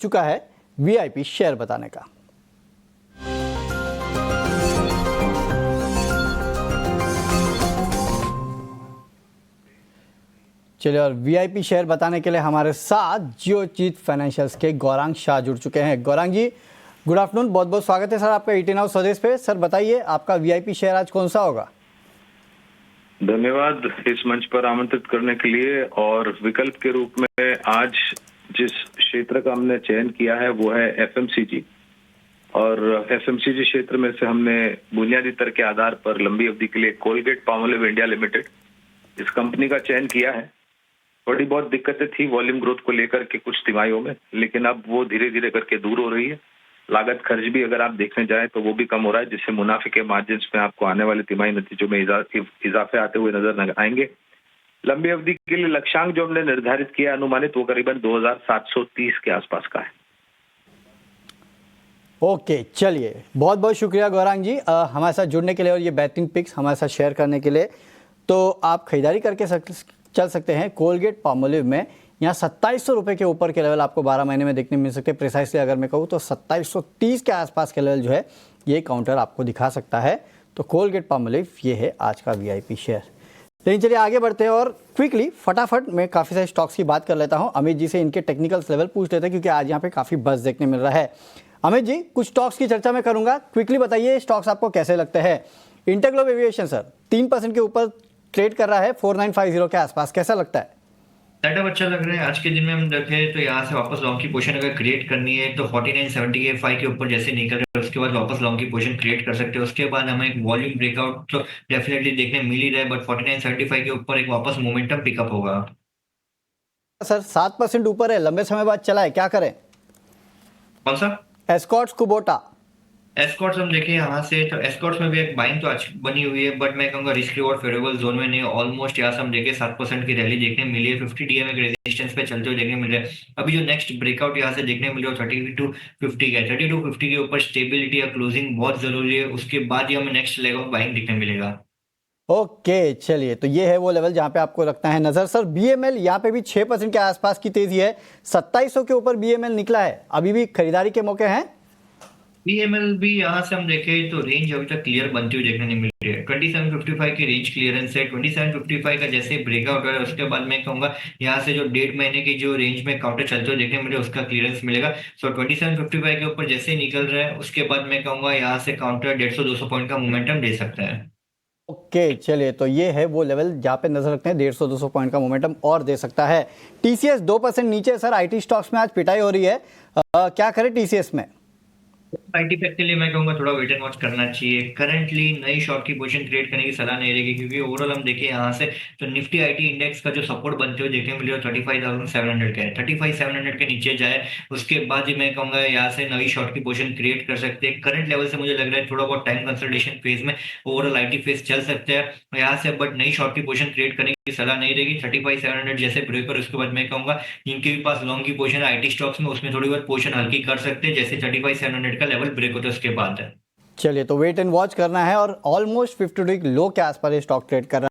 चुका है VIP share बताने का। चलिए, और वीआईपी शेयर बताने के लिए हमारे साथ जियोजीत फाइनेंशियल्स के गौरांग शाह जुड़ चुके हैं। गौरांग जी, गुड आफ्टरनून, बहुत बहुत स्वागत है सर आपका 18 हाउस स्वदेश पे। सर बताइए, आपका वीआईपी शेयर आज कौन सा होगा? धन्यवाद इस मंच पर आमंत्रित करने के लिए। और विकल्प के रूप में आज जिस क्षेत्र का हमने चयन किया है वो है एफएमसीजी। और एफएमसीजी क्षेत्र में से हमने बुनियादी दर के आधार पर लंबी अवधि के लिए कोलगेट पामोलिव इंडिया लिमिटेड इस कंपनी का चयन किया है। थोड़ी बहुत दिक्कतें थी वॉल्यूम ग्रोथ को लेकर के कुछ तिमाहियों में, लेकिन अब वो धीरे धीरे करके दूर हो रही है। लागत खर्च भी अगर आप देखने जाएं तो वो भी कम हो रहा है, जिससे मुनाफे के मार्जिन में आपको आने वाले तिमाही नतीजों में इजाफे आते हुए नजर आएंगे। लंबी अवधि के लिए लक्ष्यांक जो हमने निर्धारित किया अनुमानित वो करीबन 2730 के आसपास का है। ओके, चलिए, बहुत बहुत शुक्रिया गौरांग जी हमारे साथ जुड़ने के लिए और ये बेहतरीन पिक्स हमारे साथ शेयर करने के लिए। तो आप खरीदारी करके चल सकते हैं कोलगेट पामोलिव में। यहाँ 2700 रुपये के ऊपर के लेवल आपको 12 महीने में देखने मिल सकते हैं। प्रिसाइसली अगर मैं कहूँ तो 2730 के आसपास के लेवल जो है ये काउंटर आपको दिखा सकता है। तो कोलगेट पामोलिव ये है आज का वीआईपी शेयर। लेकिन चलिए आगे बढ़ते हैं और क्विकली फटाफट मैं काफ़ी सारे स्टॉक्स की बात कर लेता हूँ। अमित जी से इनके टेक्निकल्स लेवल पूछ लेते हैं क्योंकि आज यहाँ पे काफ़ी बज़ देखने मिल रहा है। अमित जी, कुछ स्टॉक्स की चर्चा मैं करूँगा, क्विकली बताइए स्टॉक्स आपको कैसे लगते हैं। इंटरग्लोब एविएशन सर 3% के ऊपर ट्रेड कर रहा है 4950 के आसपास, कैसा लगता है? सेटअप अच्छा लग रहा है। आज के दिन में हम देखें तो यहाँ से वापस लॉन्ग की पोजीशन अगर क्रिएट करनी है तो 4975 के ऊपर जैसे निकल रहे हैं उसके बाद वापस लॉन्ग की पोजीशन क्रिएट कर सकते हैं। उसके बाद हमें एक वॉल्यूम ब्रेकआउट तो डेफिनेटली देखने मिल ही रहा है, बट 4975 के ऊपर एक वापस मोमेंटम पिकअप होगा। सर 7% ऊपर है, लंबे समय बाद चला है, क्या करें? कौन सा? Escorts Kubota. एस्कॉर्ट्स हम देखें यहाँ से तो एस्कॉर्ट्स में भी एक बाइंग तो अच्छी बनी हुई है, बट मैं कहूँगा रिस्क रिवॉर्ड फेवरेबल जोन में नहीं। ऑलमोस्ट यहाँ से हम देखें 7% की रैली देखने मिली है। 50 डीएम एक रेजिस्टेंस पे चलते हुए देखने मिल रहा है। अभी जो नेक्स्ट ब्रेकआउट यहाँ से देखने मिल रहा है 3250 का है। 3250 के ऊपर स्टेबिलिटी या क्लोजिंग बहुत जरूरी है, उसके बाद ही हमें नेक्स्ट लेग ऑफ बाइंग देखने मिलेगा। ओके, चलिए, तो ये है वो लेवल जहां पे आपको रखना है नजर। सर बीएमएल यहाँ पे भी 6% के आसपास की तेजी है, 2700 के ऊपर बीएमएल निकला है, अभी भी खरीदारी के मौके हैं। बीएमएल भी यहाँ से हम देखें तो रेंज अभी तक क्लियर बनती हुई देखने नहीं मिल रही है। 2755 की रेंज क्लियरेंस है। 2755 का जैसे ब्रेकआउट है उसके बाद मैं कहूंगा यहाँ से जो 1.5 महीने की जो रेंज में काउंटर चलते हुए देखने मिले उसका क्लियरेंस मिलेगा। सो 2755 के ऊपर जैसे ही निकल रहा है उसके बाद मैं कहूंगा यहाँ से काउंटर 150-200 पॉइंट का मोमेंटम दे सकता है। ओके, चलिए, तो ये है वो लेवल जहाँ पे नजर रखते हैं 150-200 पॉइंट का मोमेंटम और दे सकता है। टीसीएस 2% नीचे। सर आईटी स्टॉक्स में आज पिटाई हो रही है, क्या करें टीसीएस में? आईटी पैक के लिए मैं कहूंगा थोड़ा वेट एंड वॉच करना चाहिए। करंटली नई शॉर्ट की पोजीशन क्रिएट करने की सलाह नहीं रहेगी, क्योंकि ओवरऑल हम देखिए यहाँ से तो निफ्टी आईटी इंडेक्स का जो सपोर्ट बनते हुए देखने मिले 35,700 का है। 35,700 के नीचे जाए उसके बाद ही मैं कहूंगा यहाँ से नई शॉर्ट की पोजीशन क्रिएट कर सकते हैं। करंट लेवल से मुझे लग रहा है थोड़ा बहुत टाइम कंसल्टेशन फेज में ओवरऑल आईटी फेज चल सकते हैं यहाँ से, बट नई शॉर्ट की पोजीशन क्रिएट करने की सलाह नहीं रहेगी। 35,700 जैसे ब्रेकर उसके बाद मैं कहूंगा जिनके भी पास लॉन्ग की पोजीशन आईटी स्टॉक्स में उसमें थोड़ी बहुत पोजीशन हल्की कर सकते हैं, जैसे 35,700 का लेवल ब्रेक होता है उसके बाद है। चलिए, तो वेट एंड वॉच करना है और ऑलमोस्ट 50 लो के आसपास स्टॉक ट्रेड कर रहा है।